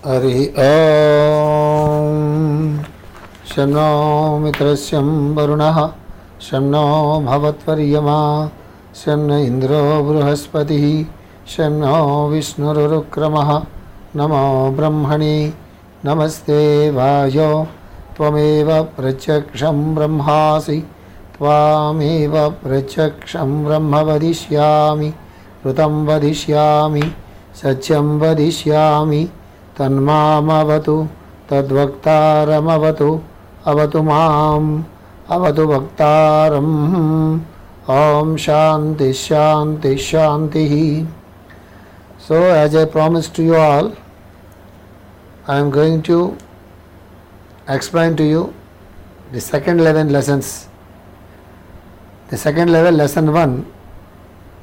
हरि ओम शन्नो मित्रस्यं वरुणः शन्नो भवत्वर्यमा शन्न इन्द्रो बृहस्पतिः शन्नो विष्णुरुक्रमः नमो ब्रह्मणे नमस्ते वायो त्वमेव प्रत्यक्षं ब्रह्मासि त्वामेव प्रत्यक्षं ब्रह्म वदिष्यामि ऋतं वदिष्यामि सत्यं वदिष्यामि तन्मामवतु तद्वक्तारमवतु अवतु माम् अवतु वक्तारम् ओम शांति शांति शांति. So as I promised to you all, I am going to explain to you the second level lessons. The second level lesson 1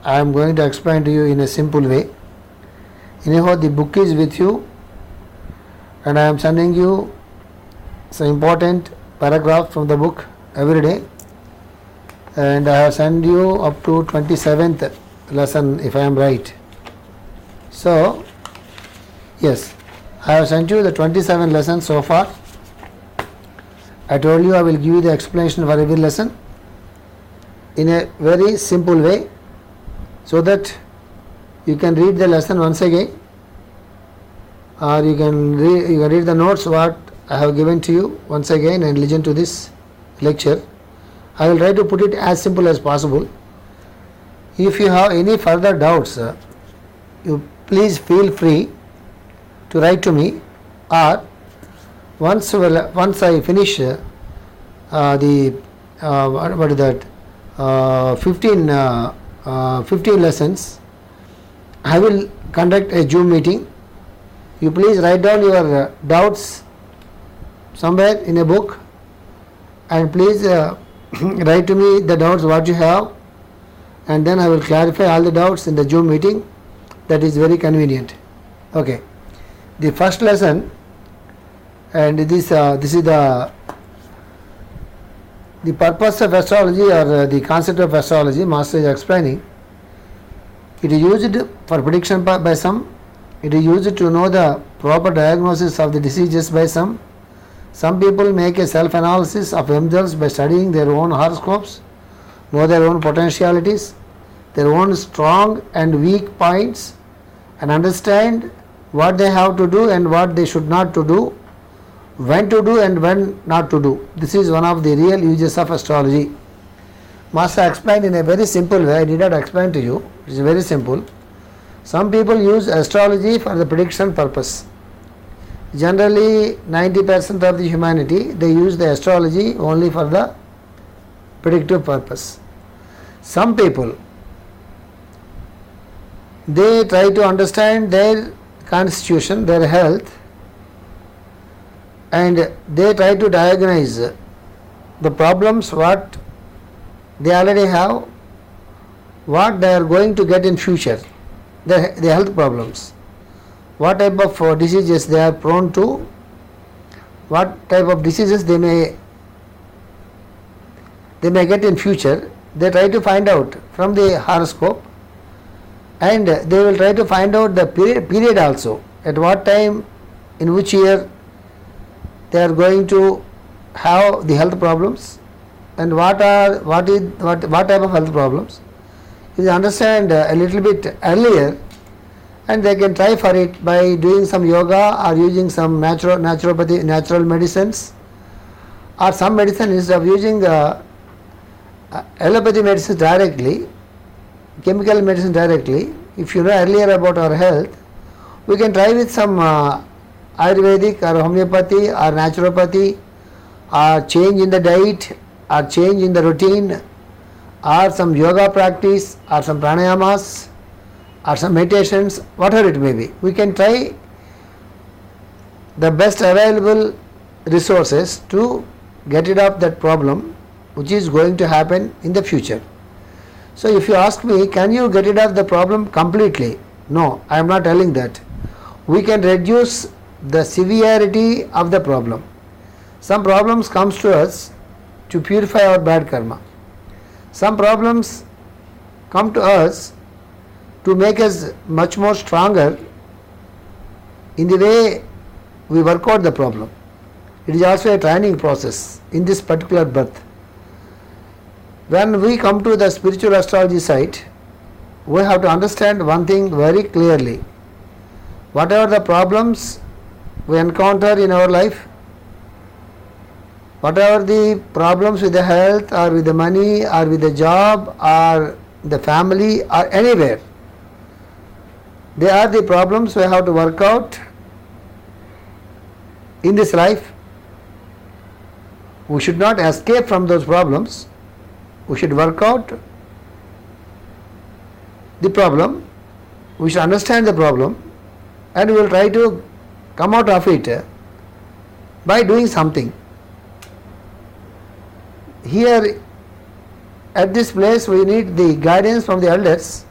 I am going to explain to you in a simple way. Anyhow, the book is with you and I am sending you some important paragraph from the book every day, and I have sent you up to 27th lesson if I am right. So yes, I have sent you the 27 lessons so far. I told you I will give you the explanation for every lesson in a very simple way, so that you can read the lesson once again, or you can read the notes what I have given to you once again and listen to this lecture. I will try to put it as simple as possible. If you have any further doubts, you please feel free to write to me, or once I finish the what is that 15 lessons, I will conduct a Zoom meeting. You please write down your doubts somewhere in a book, and please write to me the doubts what you have, and then I will clarify all the doubts in the Zoom meeting. That is very convenient. Okay. The first lesson, and this is the purpose of astrology, or the concept of astrology. Master is explaining. It is used for prediction by some. It is used to know the proper diagnosis of the diseases by some. Some people make a self-analysis of themselves by studying their own horoscopes, know their own potentialities, their own strong and weak points, and understand what they have to do and what they should not to do, when to do and when not to do. This is one of the real uses of astrology. Master explained in a very simple way. I did not explain to you. It is very simple. Some people use astrology for the prediction purpose. Generally 90% of the humanity, they use the astrology only for the predictive purpose. Some people, they try to understand their constitution, their health, and they try to diagnose the problems what they already have, what they are going to get in future, the health problems, what type of diseases they are prone to, what type of diseases they may get in future. They try to find out from the horoscope, and they will try to find out the period also, at what time, in which year they are going to have the health problems, and what type of health problems. If they understand a little bit earlier, and they can try for it by doing some yoga or using some naturopathy, natural medicines, or some medicine instead of using allopathy medicine directly, chemical medicine directly. If you know earlier about our health, we can try with some Ayurvedic or homeopathy or naturopathy, or change in the diet, or change in the routine, or some yoga practice, or some pranayamas, or some meditations, whatever it may be. We can try the best available resources to get rid of that problem which is going to happen in the future. So if you ask me, can you get rid of the problem completely? No, I am not telling that. We can reduce the severity of the problem. Some problems comes to us to purify our bad karma. Some problems come to us to make us much more stronger in the way we work out the problem. It is also a training process in this particular birth. When we come to the spiritual astrology side, we have to understand one thing very clearly. Whatever the problems we encounter in our life, whatever the problems with the health or with the money or with the job or the family or anywhere, they are the problems we have to work out in this life. We should not escape from those problems. We should work out the problem. We should understand the problem, and we will try to come out of it by doing something. Here at this place we need the guidance from the elders,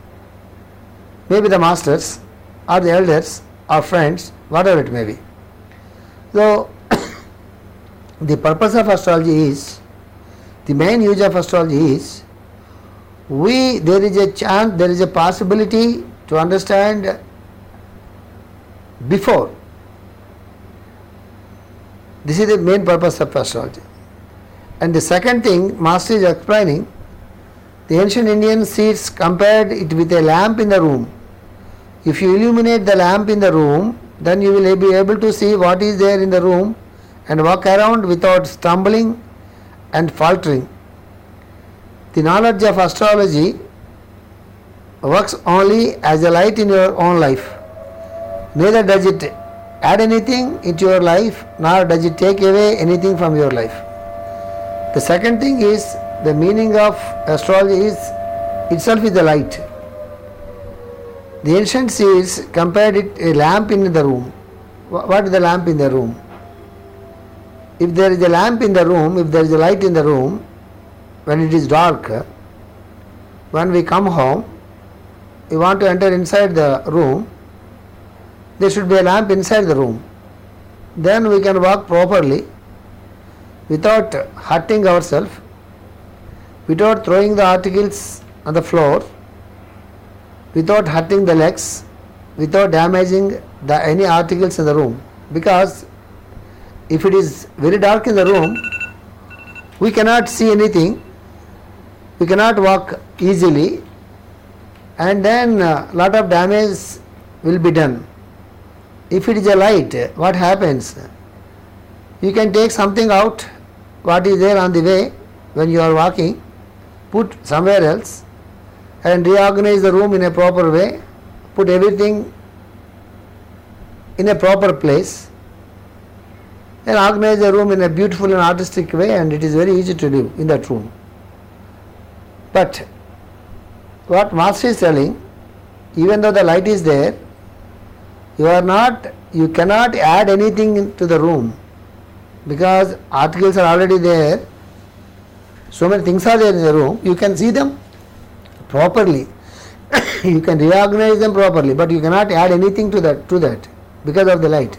maybe the masters or the elders or friends, whatever it may be. So the purpose of astrology is, the main use of astrology is, there is a chance, there is a possibility to understand before. This is the main purpose of astrology. And the second thing Master is explaining, the ancient Indians compared it with a lamp in the room. If you illuminate the lamp in the room, then you will be able to see what is there in the room and walk around without stumbling and faltering. The knowledge of astrology works only as a light in your own life. Neither does it add anything into your life, nor does it take away anything from your life. The second thing is, the meaning of astrology is itself is the light. The ancient seers compared it a lamp in the room. What is the lamp in the room? If there is a lamp in the room, if there is a light in the room, when it is dark, when we come home, we want to enter inside the room, there should be a lamp inside the room. Then we can walk properly without hurting ourselves, without throwing the articles on the floor, without hurting the legs, without damaging any articles in the room. Because if it is very dark in the room, we cannot see anything, we cannot walk easily, and then a lot of damage will be done. If it is a light, what happens? You can take something out, what is there on the way when you are walking, put somewhere else, and reorganize the room in a proper way, put everything in a proper place, and organize the room in a beautiful and artistic way, and it is very easy to live in that room. But what Master is telling, even though the light is there, you cannot add anything to the room, because articles are already there, so many things are there in the room, you can see them properly, you can reorganize them properly, but you cannot add anything to that because of the light.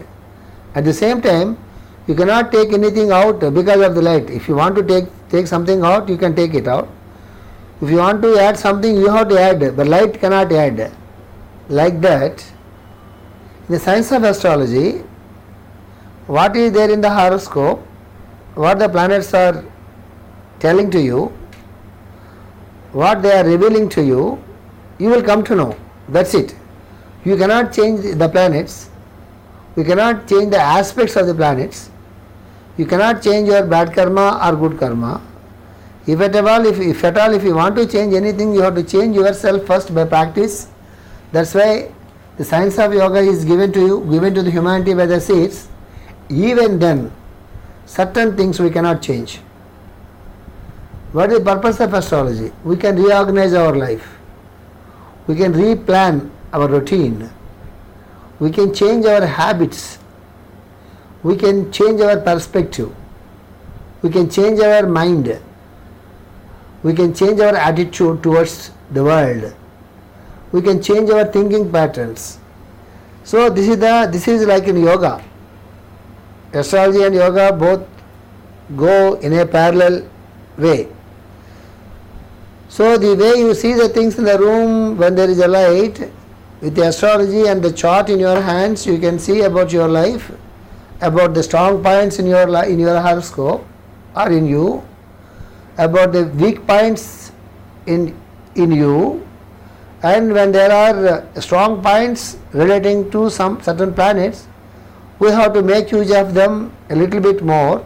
At the same time, you cannot take anything out because of the light. If you want to take something out, you can take it out. If you want to add something, you have to add, but light cannot add. Like that, in the science of astrology, what is there in the horoscope, what the planets are telling to you, what they are revealing to you, you will come to know. That's it. You cannot change the planets, you cannot change the aspects of the planets, you cannot change your bad karma or good karma. If at all, if you want to change anything, you have to change yourself first by practice. That's why the science of yoga is given to the humanity by the seers. Even then, certain things we cannot change. What is the purpose of astrology? We can reorganize our life. We can replan our routine. We can change our habits. We can change our perspective. We can change our mind. We can change our attitude towards the world. We can change our thinking patterns. So this is like in yoga. Astrology and yoga both go in a parallel way. So the way you see the things in the room when there is a light, with the astrology and the chart in your hands, you can see about your life, about the strong points in your horoscope or in you, about the weak points in you, and when there are strong points relating to some certain planets, we have to make use of them a little bit more.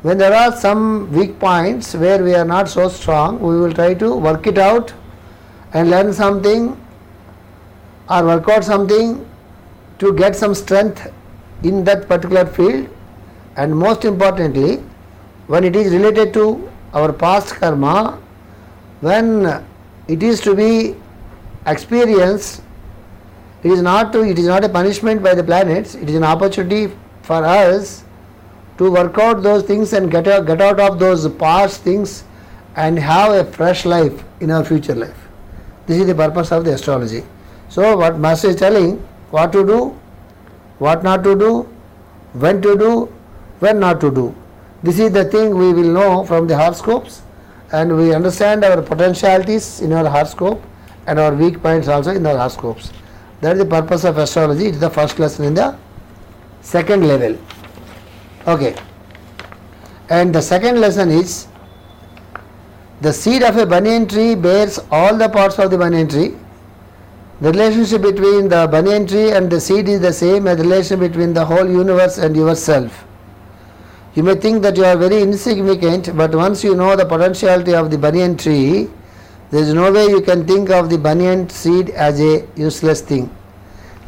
When there are some weak points where we are not so strong, we will try to work it out and learn something or work out something to get some strength in that particular field. And most importantly, when it is related to our past karma, when it is to be experienced, it is not a punishment by the planets, it is an opportunity for us to work out those things and get out of those past things and have a fresh life in our future life. This is the purpose of the astrology. So what Master is telling, what to do, what not to do, when to do, when not to do. This is the thing we will know from the horoscopes, and we understand our potentialities in our horoscope and our weak points also in our horoscopes. That is the purpose of astrology. It is the first lesson in the second level. Okay. And the second lesson is, the seed of a banyan tree bears all the parts of the banyan tree. The relationship between the banyan tree and the seed is the same as the relation between the whole universe and yourself. You may think that you are very insignificant, but once you know the potentiality of the banyan tree, there is no way you can think of the banyan seed as a useless thing.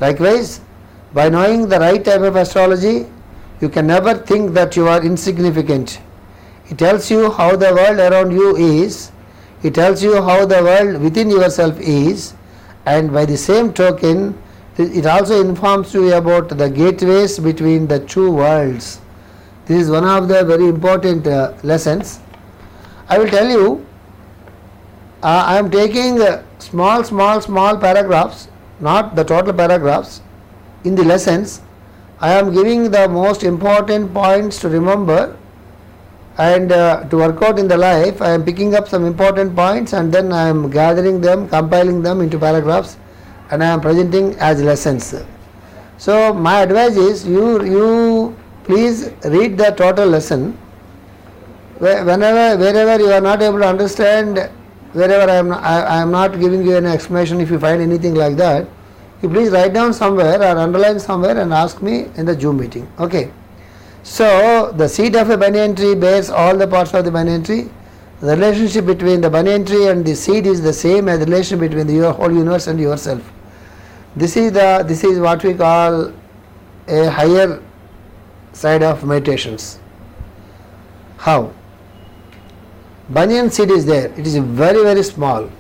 Likewise, by knowing the right type of astrology, you can never think that you are insignificant. It tells you how the world around you is, it tells you how the world within yourself is, and by the same token, it also informs you about the gateways between the two worlds. This is one of the very important lessons. I will tell you, I am taking small paragraphs, not the total paragraphs, in the lessons. I am giving the most important points to remember and to work out in the life. I am picking up some important points and then I am gathering them, compiling them into paragraphs, and I am presenting as lessons. So my advice is, you please read the total lesson. Wherever you are not able to understand, wherever I am not giving you an explanation, if you find anything like that, you please write down somewhere or underline somewhere and ask me in the Zoom meeting. Okay. So the seed of a banyan tree bears all the parts of the banyan tree. The relationship between the banyan tree and the seed is the same as the relation between the whole universe and yourself. This is what we call a higher side of meditations. How? Banyan seed is there. It is very, very small.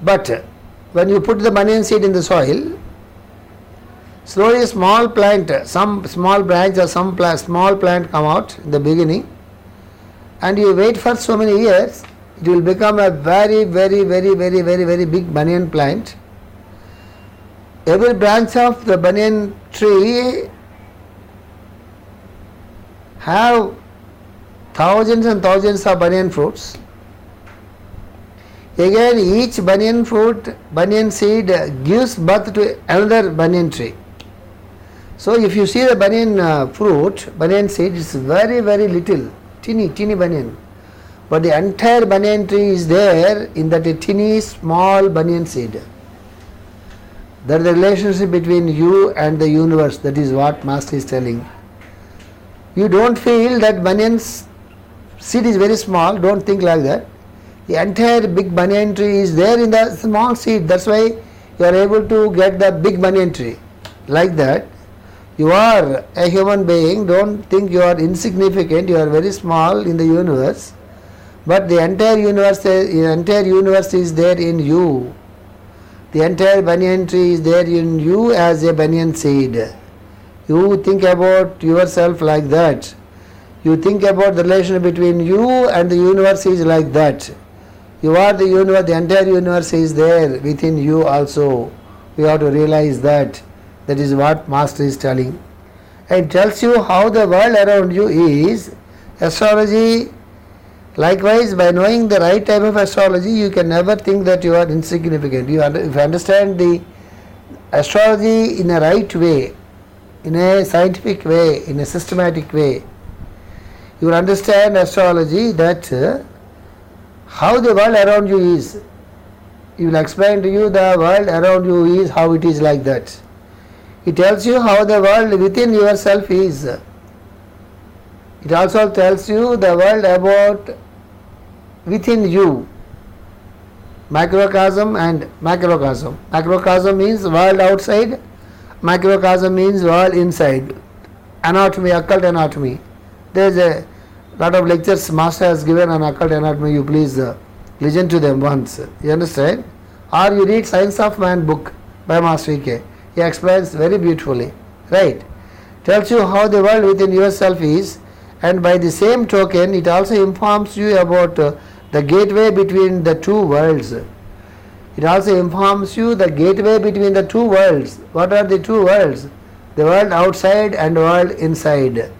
But when you put the banyan seed in the soil, slowly a small plant, some small branch or some small plant come out in the beginning, and you wait for so many years, it will become a very, very, very, very, very, very big banyan plant. Every branch of the banyan tree have thousands and thousands of banyan fruits. Again, each banyan seed gives birth to another banyan tree. So if you see the banyan seed is very, very little, teeny banyan. But the entire banyan tree is there in that teeny small banyan seed. That is the relationship between you and the universe. That is what Master is telling. You don't feel that banyan seed is very small, don't think like that. The entire big banyan tree is there in the small seed. That's why you are able to get the big banyan tree. Like that, you are a human being. Don't think you are insignificant. You are very small in the universe. But the entire universe is there in you. The entire banyan tree is there in you as a banyan seed. You think about yourself like that. You think about the relation between you and the universe is like that. You are the universe, the entire universe is there within you also. We have to realize that. That is what Master is telling. It tells you how the world around you is. Astrology, likewise, by knowing the right type of astrology, you can never think that you are insignificant. If you understand the astrology in a right way, in a scientific way, in a systematic way. You will understand astrology that how the world around you is. He will explain to you the world around you is how it is like that. He tells you how the world within yourself is. It also tells you the world about within you. Microcosm and macrocosm. Macrocosm means world outside. Microcosm means world inside. Anatomy, occult anatomy. There is a lot of lectures Master has given on occult anatomy. You please listen to them once. You understand? Or you read Science of Man book by Master E.K. He explains very beautifully. Right? Tells you how the world within yourself is, and by the same token it also informs you about the gateway between the two worlds. It also informs you the gateway between the two worlds. What are the two worlds? The world outside and the world inside.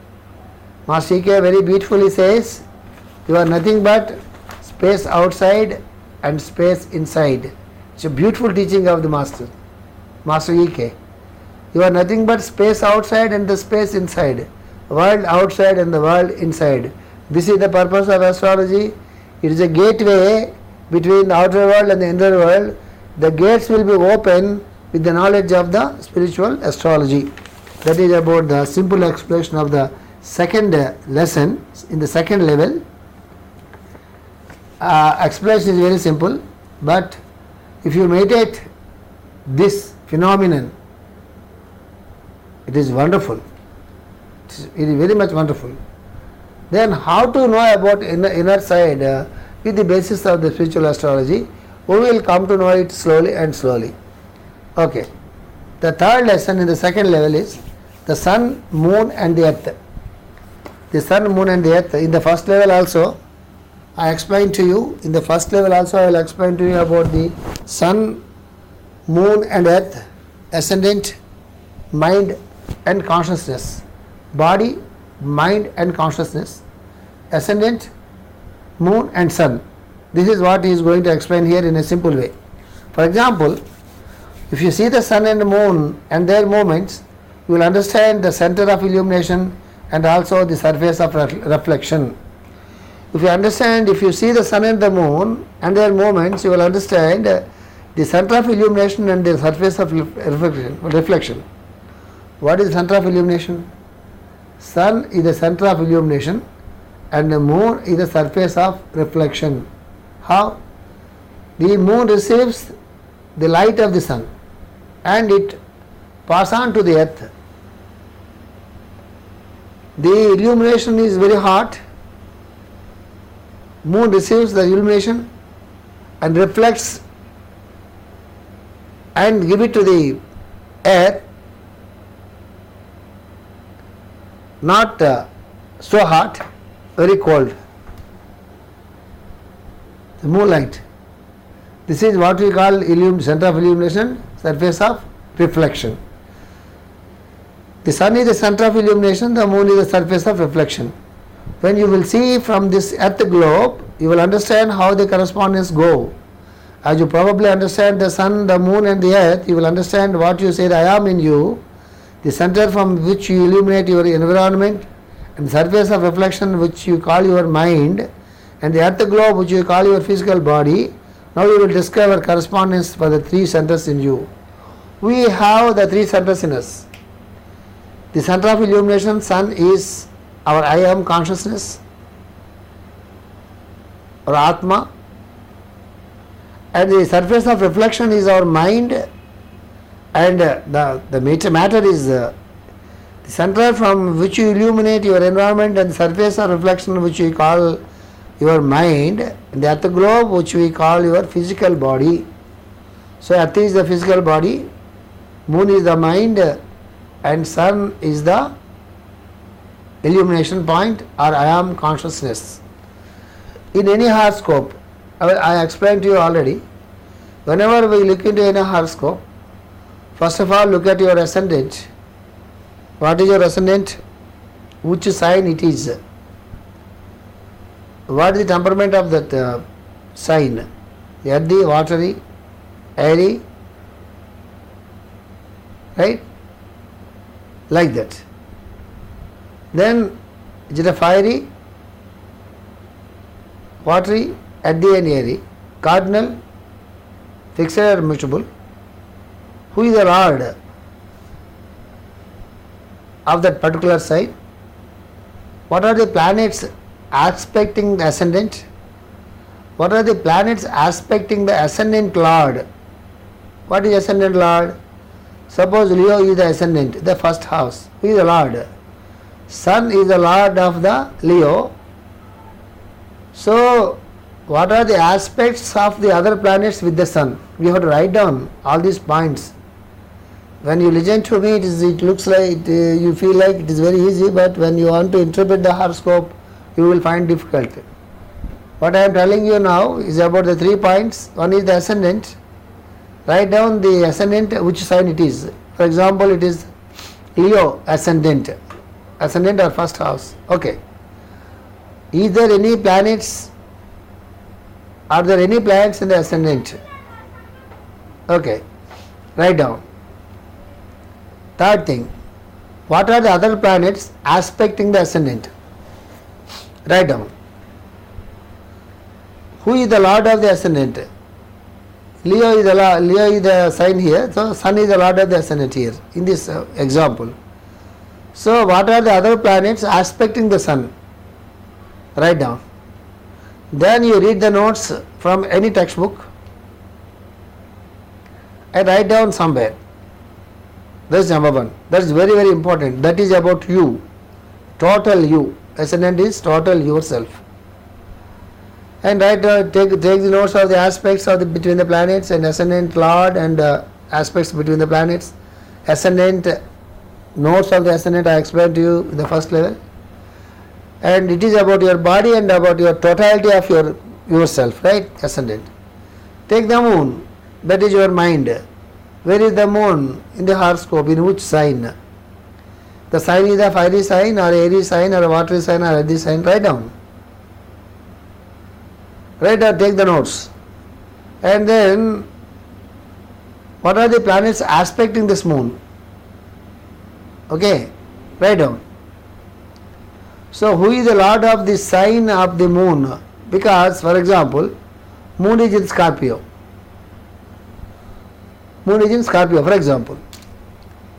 Master E.K. very beautifully says, you are nothing but space outside and space inside. It's a beautiful teaching of the Master, Master E.K. You are nothing but space outside and the space inside. World outside and the world inside. This is the purpose of astrology. It is a gateway between the outer world and the inner world. The gates will be open with the knowledge of the spiritual astrology. That is about the simple explanation of the second lesson in the second level. Explanation is very simple, but if you meditate this phenomenon, it is wonderful. It is very much wonderful. Then how to know about inner side with the basis of the spiritual astrology? We will come to know it slowly and slowly. Okay. The third lesson in the second level is the sun, moon and the earth. The sun, moon and the earth. In the first level also, I explained to you, in the first level also I will explain to you about the sun, moon and earth, ascendant, mind and consciousness. Body, mind and consciousness, ascendant, moon and sun. This is what he is going to explain here in a simple way. For example, if you see the sun and the moon and their movements, you will understand the center of illumination and also the surface of reflection. If you see the sun and the moon and their movements, you will understand the center of illumination and the surface of reflection. What is the center of illumination? Sun is the center of illumination and the moon is the surface of reflection. How? The moon receives the light of the sun and it passes on to the earth. The illumination is very hot. Moon receives the illumination and reflects and give it to the earth. Not so hot, very cold. The moonlight. This is what we call center of illumination, surface of reflection. The sun is the center of illumination, the moon is the surface of reflection. When you will see from this earth globe, you will understand how the correspondence go. As you probably understand the sun, the moon and the earth, you will understand what you said, I am in you. The center from which you illuminate your environment, and surface of reflection which you call your mind, and the earth globe which you call your physical body. Now you will discover correspondence for the three centers in you. We have the three centers in us. The center of illumination, sun, is our I am consciousness, or Atma, and the surface of reflection is our mind, and the matter is the center from which you illuminate your environment, and the surface of reflection which we call your mind, and the earth globe which we call your physical body. So earth is the physical body, moon is the mind, and sun is the illumination point, or I am consciousness. In any horoscope, I explained to you already, whenever we look into any horoscope, first of all look at your ascendant. What is your ascendant? Which sign it is? What is the temperament of that sign? Earthy, watery, airy, right? like that. Then is it a fiery, watery, at the end airy, cardinal, fixed or mutable? Who is the Lord of that particular sign? What are the planets aspecting the ascendant? What are the planets aspecting the ascendant Lord? What is ascendant Lord? Suppose Leo is the ascendant, the first house. Who is the Lord? Sun is the Lord of the Leo. So, what are the aspects of the other planets with the Sun? We have to write down all these points. When you listen to me, it looks like you feel like it is very easy, but when you want to interpret the horoscope, you will find difficulty. What I am telling you now is about the 3 points. One is the ascendant. Write down the ascendant, which sign it is. For example, it is Leo ascendant. Ascendant or first house. Okay. Is there any planets? Are there any planets in the ascendant? Okay. Write down. Third thing. What are the other planets aspecting the ascendant? Write down. Who is the Lord of the ascendant? Leo is the sign here, so Sun is the Lord of the ascendant here in this example. So what are the other planets aspecting the Sun? Write down. Then you read the notes from any textbook and write down somewhere. That is number 1. That is very, very important. That is about you. Total you. Ascendant is total yourself. And write take the notes of the aspects of between the planets and ascendant Lord and aspects between the planets. Ascendant, notes of the ascendant I explained to you in the first level. And it is about your body and about your totality of yourself, right? Ascendant. Take the moon. That is your mind. Where is the moon in the horoscope? In which sign? The sign is a fiery sign or airy sign or a watery sign or earthy sign. Write down. Write down, take the notes. And then, what are the planets aspecting this moon? Okay, write down. So, who is the Lord of the sign of the moon? Because, for example, moon is in Scorpio. Moon is in Scorpio, for example.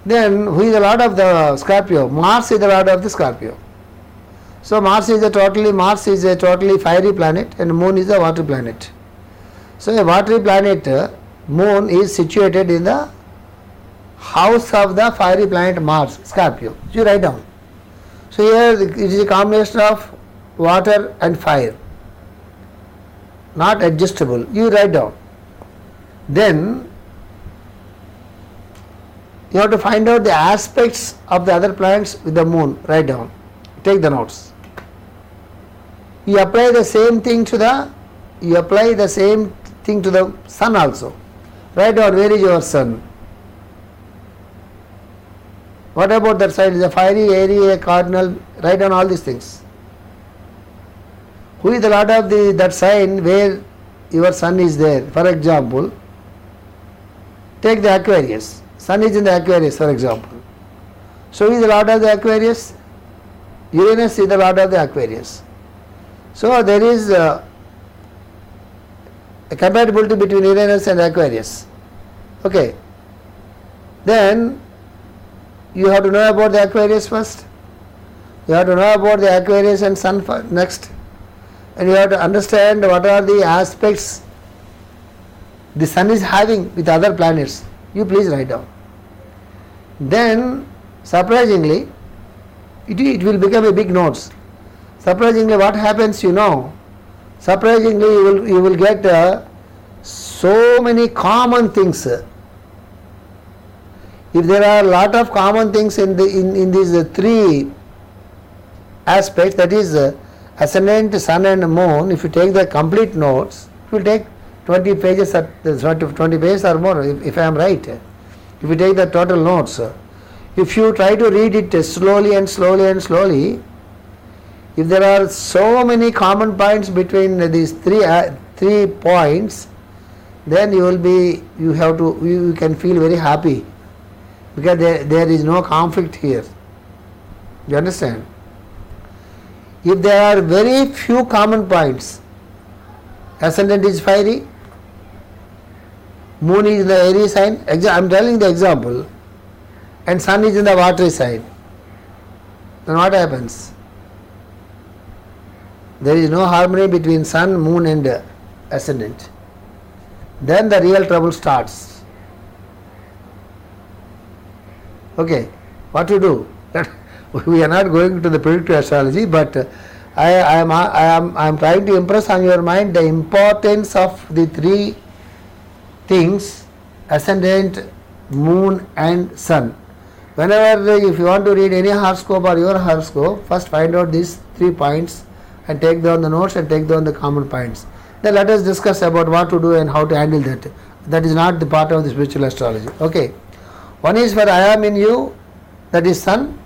Then, who is the Lord of the Scorpio? Mars is the Lord of the Scorpio. So, Mars is a totally fiery planet and Moon is a water planet. So, a watery planet, Moon, is situated in the house of the fiery planet Mars, Scorpio. So, you write down. So, here it is a combination of water and fire, not adjustable. You write down. Then, you have to find out the aspects of the other planets with the moon. Write down. Take the notes. You apply the same thing to the sun also. Write down where is your sun. What about that side? Is a fiery, airy, a cardinal? Write down all these things. Who is the Lord of that sign where your sun is there? For example, take the Aquarius. Sun is in the Aquarius, for example. So, who is the Lord of the Aquarius? Uranus is the Lord of the Aquarius. So, there is a compatibility between Uranus and Aquarius. Okay. Then, you have to know about the Aquarius first. You have to know about the Aquarius and Sun next. And you have to understand what are the aspects the Sun is having with other planets. You please write down. Then, surprisingly, it will become a big notes. Surprisingly, what happens, surprisingly you will get so many common things. If there are a lot of common things in these 3 aspects, that is ascendant, sun and moon, if you take the complete notes, it will take 20 pages or more, if I am right. If you take the total notes, if you try to read it slowly, if there are so many common points between these 3 points, then you can feel very happy. because there is no conflict here. You understand? If there are very few common points, ascendant is fiery, moon is in the airy sign, I am telling the example, and sun is in the watery sign, then what happens? There is no harmony between sun, moon and ascendant. Then the real trouble starts. Okay, what to do? We are not going to the predictive astrology, but I am trying to impress on your mind the importance of the three things: ascendant, moon and sun. Whenever if you want to read any horoscope or your horoscope, first find out these 3 points and take down the notes and take down the common points. Then let us discuss about what to do and how to handle that. That is not the part of the spiritual astrology. Okay. One is for I am in you, that is sun.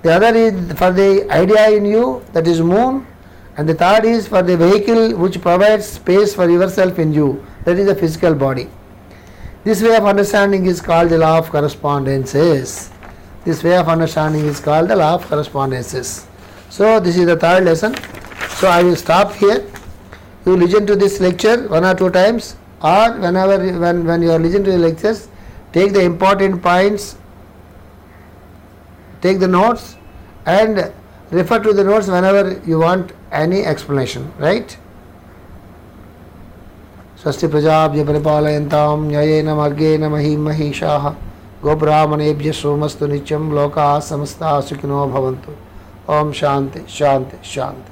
The other is for the idea in you, that is moon. And the third is for the vehicle which provides space for yourself in you, that is the physical body. This way of understanding is called the law of correspondences. This way of understanding is called the law of correspondences. So this is the third lesson. So I will stop here. You listen to this lecture 1 or 2 times, or whenever when you are listening to the lectures, take the important points, take the notes and refer to the notes whenever you want any explanation, right? स्वस्ति प्रजाभ्य परिपालयन्तां न्यायेन मार्गेण महीं महिषाः गोब्राह्मणेभ्यः सोमस्तु नित्यं लोकाः समस्ताः सुखिनो भवन्तु। ओम शांति शांति शांति।